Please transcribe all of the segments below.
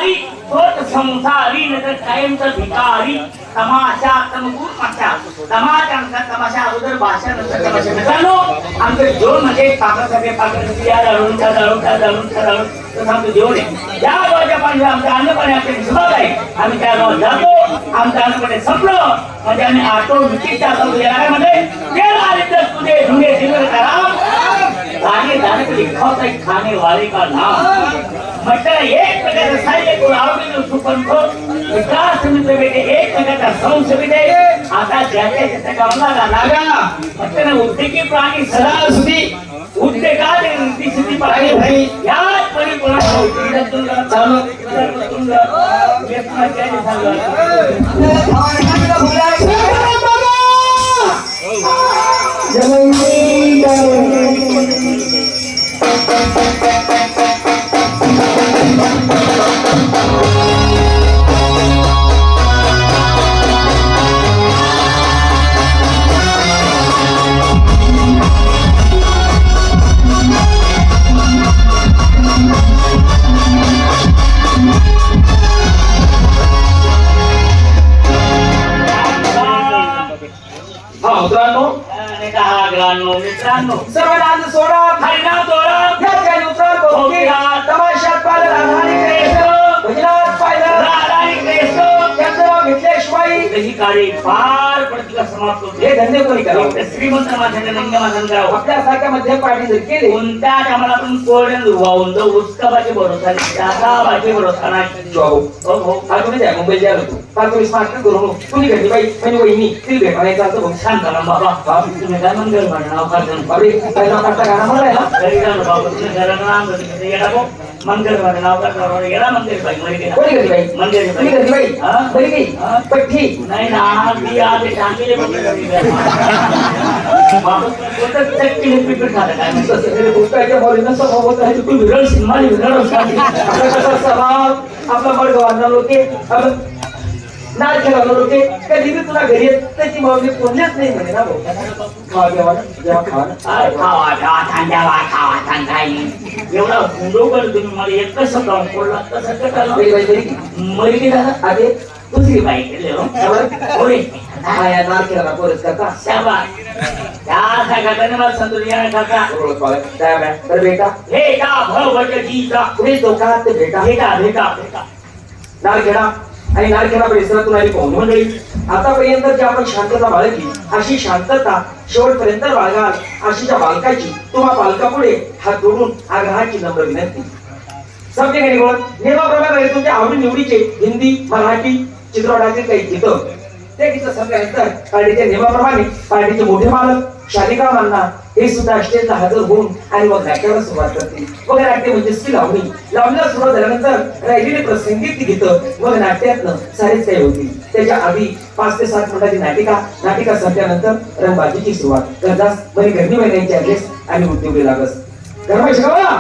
भिकारी तोच संसारी नगर कायमचा भिकारी तमाशा तमकूर माशा तमाशा तमाशा अगोदर भाषा नंतर तमाशा मित्रांनो आमचे जेवण म्हणजे पाकसाठी पाककृती जाळून तसं आमचं जेवण आहे ज्या गावाच्या पाणी आमचं अन्नपाणी आमच्या हिशोबात आहे आम्ही त्या गावात जातो आमचं अन्नपाणी संपलं म्हणजे आम्ही आटो विकीच्या मध्ये तेल आले तर तुझे धुणे दिवस करा खाने दाने को लिखा होता है खाने वाले का नाम मतलब एक प्रकार सारे को आवडी जो सुपंथो विकास समिती बेटे एक प्रकार संस बेटे आता ज्याच्या ज्याच्या कामाला लागा मतलब उद्योगी प्राणी सदा सुधी उद्योगात स्थिती पाहिजे भाई याच परिपूर्ण चालू मित्रांनो सर्वनाद सोडा हरिनाम सोडा यात काही उतराल कोकी तमाशात पाहिलं राधानी क्रेस्त भजनात पाहिलं राधानी क्रेस्त त्यांचं घेतल्याशिवाय त्याची कार्य फार प्रतिका समाप्त होते हे धंदे कोणी करावं श्रीमंत माझ्या लिंगमासन करावं आपल्यासारख्या मध्यम पार्टी जर केले कोणत्या आम्हाला आपण कोरड्यान वाहून जाऊ उस्काबाचे भरोसा नाही त्याचा बाचे भरोसा नाही हो हो हा तुम्ही द्या मुंबई जायला तू फार तुम्ही स्मार्ट करू तुम्ही घरी बाई म्हणजे वहिनी ती भेटायचं असं बघ छान करा बाबा तुम्ही काय मंगल म्हणा नाव करता बाबरे पहिला करता गाणं म्हणायला घरी जाणं बाबा तुम्ही घराचं नाम करते येडा भाऊ मंगल म्हणा नाव करता गेला मंदिर बाई मरी गेला कोणी घरी बाई मंदिर तुम्ही घरी बाई बरी गई पठ्ठी नाही ना ती आधी टांगेले बाबा कोणतं चक्की पीठ खात काय तसं गोष्टाच्या बोलणं स्वभाव होत आहे तू विरळ सिनेमा विरळ आपला कसा स्वभाव आपला बडगावांना लोके नाच खेळायला लोके कधी बी तुला घरी येत त्याची मावली कोणलेच नाही म्हणे ना भाऊ खावा थंडा एवढा हुंडो कर तुम्ही मला एक कसं काम पडला तसं मरी गेला आधी दुसरी बाई केले नाच खेळायला पोरच करता मला संतुलन करता तर बेटा पुढे दोघात भेटा भेटा नारखेडा आणि नारखेडा परिसरातून आली पाहून मंडळी आतापर्यंत जी आपण शांतता बाळगली अशी शांतता शेवटपर्यंत बाळगाल अशीच्या बालकाची तुम्हा पालकापुढे हात जोडून आग्रहाची नम्र विनंती समजे काही बोल नेमाप्रमाणे तुमच्या आवडी निवडीचे हिंदी मराठी चित्रपटातील काही गीतं ते गीतं संपल्यानंतर पार्टीच्या नियमाप्रमाणे पार्टीचे मोठे मालक शालिकामांना हे सुद्धा स्टेजला हजर होऊन आणि मग नाट्याला सुरुवात करतील मग नाट्य म्हणजे ती लावणी लावणीला सुरुवात झाल्यानंतर राहिलेले प्रसंगीत गीतं मग नाट्यातनं सारेच काही होतील त्याच्या आधी 5 ते 7 मिनिटाची नाटिका संपल्यानंतर रंगबाजीची सुरुवात गरजास म्हणजे घरणी महिन्यांची ऍड्रेस आणि उद्योगी लागस गरमाई शिकावा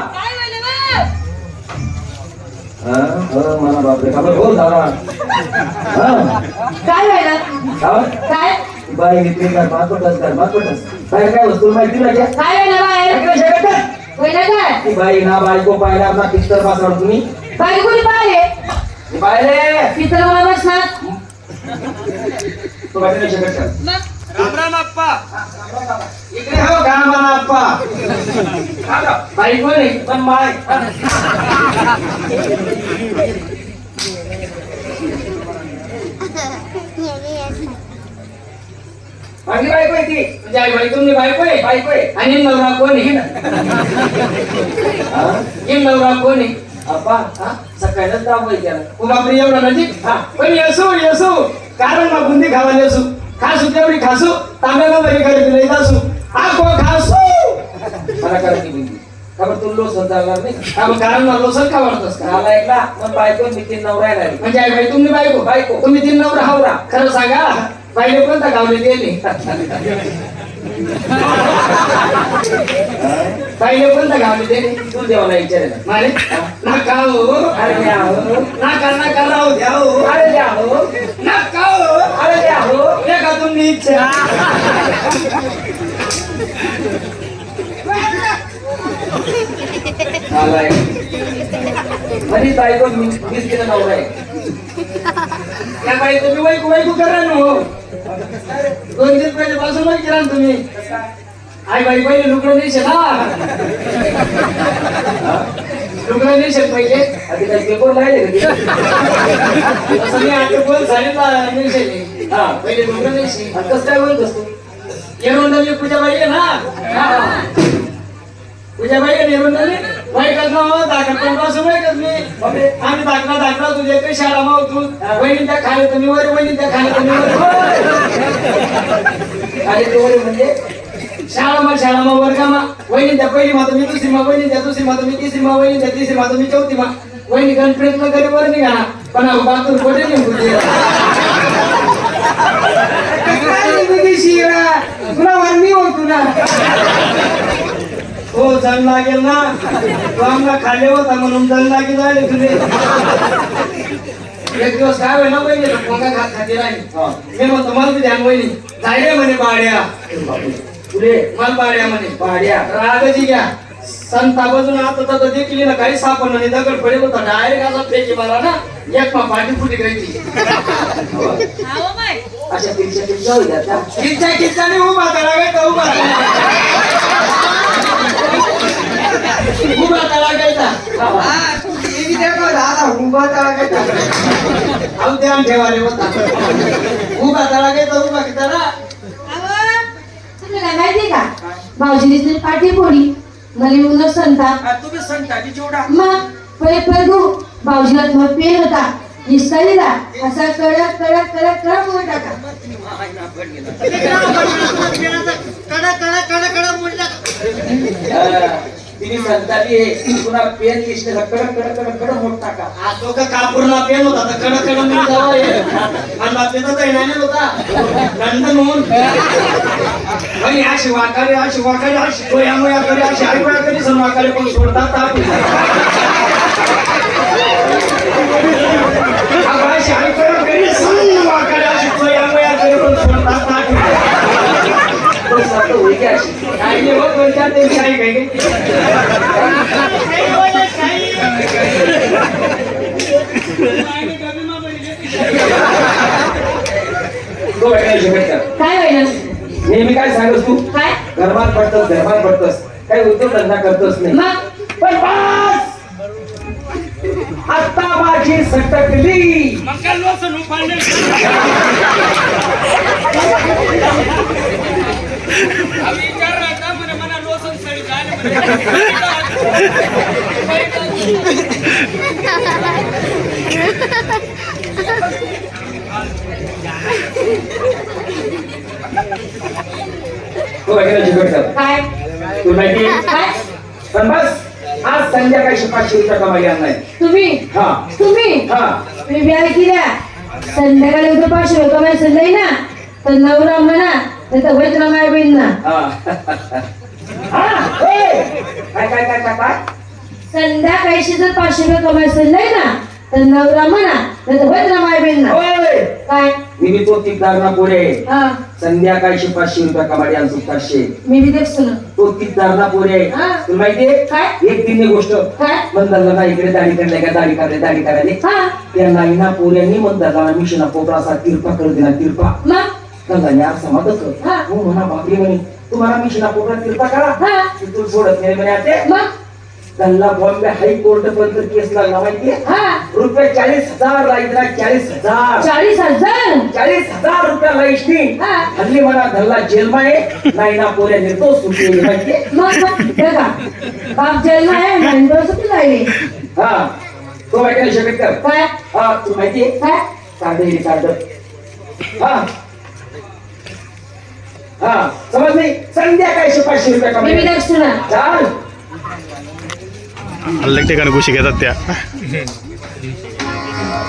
मला बापरे खबर हो दादा काय व्हायला काय बाई घेतली गरमात पटस बाहेर काय वस्तू माहिती नाही काय व्हायला बाहेर ती बाई ना बायको पाहिला आपला पिक्चर पासवर्ड तुम्ही बाई कोणी पाहिले पाहिले पिक्चर मला बसणार तो बाई नाही शकत राम अप्पा इकडे हो राम अप्पा बाई कोणी पण माय माझी बायको आहे ती म्हणजे आई बाई तुम्ही बायको आहे आणि नवरा कोण आहे ही नवरा कोण आहे अप्पा सकाळीच दाखवायचं त्याला बापरे एवढा नजीक पण येसू कारण मग बुंदी खावायला येसू खासू तेवढी खासू तांब्याला बरी खरेदी नाही असू खासू मला करायची बुंदी खबर तू लोसन चालणार नाही कारण लोसन का वाढतोस का आला ऐकला मग बायको मी 3 नवरा आहे म्हणजे आई बाई तुम्ही बायको तुम्ही 3 नवरा हावरा खरं सांगा पहिले कोणता गावले गेले पहिले कोणता गावले गेले तू देवाला विचारायला मारे नका हो अरे द्या हो नका राहू द्या हो अरे द्या हो नका हो अरे द्या हो एका तुम्ही इच्छा आलाय आणि बायको मीच तिला नवरा आहे. त्या बाई तुम्ही वैकू वैकू करा ना हो. 2 दिवस पहिले पासून वैक करा ना तुम्ही. आई बाई पहिले लुकडं नाही ना लुकडं नाही पहिले आधी काही पेपर लायले का असं मी आता बोल झाले हा पहिले लुकडं नाही कसं काय बोलत असतो येरुंडली पूजाबाई आहे ना पूजाबाई येरुंडली वाईकच ना हो दाखल पासून वाईकच मी आम्ही दाखला तुझे काही शाळा माव तू वहिनी त्या खाली तुम्ही वर वहिनी त्या खाली तुम्ही खाली ते वर म्हणजे शाळा मा वर्गामा वहिनी त्या पहिली माता मी दुसरी मा वहिनी त्या दुसरी माता मी तिसरी मा वहिनी त्या तिसरी माता मी चौथी मा वहिनी गण प्रयत्न करी वर निघा पण बाथरूम कोठे तुला वर्णी होतो ना हो जण लागेल ना तू आमला खाल्ले होता म्हणून जण लागे झाले तुझे एक दिवस काय होईल ना वहिनी पोंगा खाती राहिली मी म्हणतो मला बी ध्यान वहिनी जायले म्हणे बाड्या तुले मला बाड्या म्हणे बाड्या रागाची घ्या संता बाजून आता तर देखील ना काही सापडलं नाही दगड पडेल होता डायरेक्ट असा फेकी मला ना एक पाठी फुटी करायची अशा किच्चा उभा करा गायचा उभा करा गायचा उभा करा गायचा अहो ध्यान ठेवाले होता उभा करा गायचा उभा किताला तुम्हाला माहिती का भाऊजीने पाठी पोळी मला उन्हा संता तुम्ही सांगता की जेवढा मग पहिले प्रभू भाऊजीला थोडा पेन होता हिस्सा दिला असा कडक कडक कडक कडक मोड टाका तिने सांगताली पुन्हा पेन लिस्ट कडक कडक कडक कडक मोड टाका हा तो का कापूरला पेन होता तर कडक कडक मी जावा आणि बातमीचा तर नाही होता लंडन होऊन आणि अशी वाकारे अशी गोयामुया करे अशी आईबाया कधी सण वाकारे पण सोडतात अशी आईबाया कधी सण वाकारे अशी गोयामुया करे पण सोडतात काही होत कोणत्या ते शाही काही काय होईल नेहमी काय सांगस तू काय धर्मात पडतस काही उद्योग धंदा करतोस नाही मग पण बस आता माझी सटकली काय तू माहिती काय पण बस आज संध्याकाळी 500 रुपये कमाई आणलाय तुम्ही हा तुम्ही व्याय किया संध्याकाळी उद्या 500 रुपये कमाई संध्याकाळी ना तर नवरा म्हणा नाही तर होईत ना माय बहीण ना काय संध्याकाळी जर 500 रुपये कमाई संध्याकाळी ना तर नवरा म्हणा नाही तर होईत ना माय बहीण ना काय मी तो तिकदार पुढे हा संध्याकाळी 500 रुपये कमाई आणतो 500 मी बी देखतो ना तो तिकदार पुढे हा. तुला माहितीये काय एक दिन गोष्ट काय मंदारला इकडे दाढी काढल्या का दाढी करायला हा त्या नाईना पोऱ्यांनी मंदारला मिशिना पोपरा असा तिरपा कर दिला तिरपा मग कंगाने आज समाधक हा. हो म्हणा बापरी म्हणे तुम्हाला मिशिना पोपरा तिरपा करा हा तू सोडत नाही म्हणे आता मग त्यांना बॉम्बे हायकोर्ट पर्यंत केस लागला माहितीये हा रुपये 40,000 लाईतला 40,000 40,000 40,000 रुपया लाईशनी हा. हल्ली म्हणा धल्ला जेलमाये नाही ना पोऱ्या निर्दोष सुटलेली माहितीये मग बघा बाप जेल आहे मंडळ सुटली जाईल हा तो ऐकायला शकत कर काय हा तू माहितीये काय कार्ड हा हा समज नाही संध्याकाळी 500 रुपये मी बी कमाई देखतो ना चाल अलग ठिकाणी गोष्टी घेतात त्या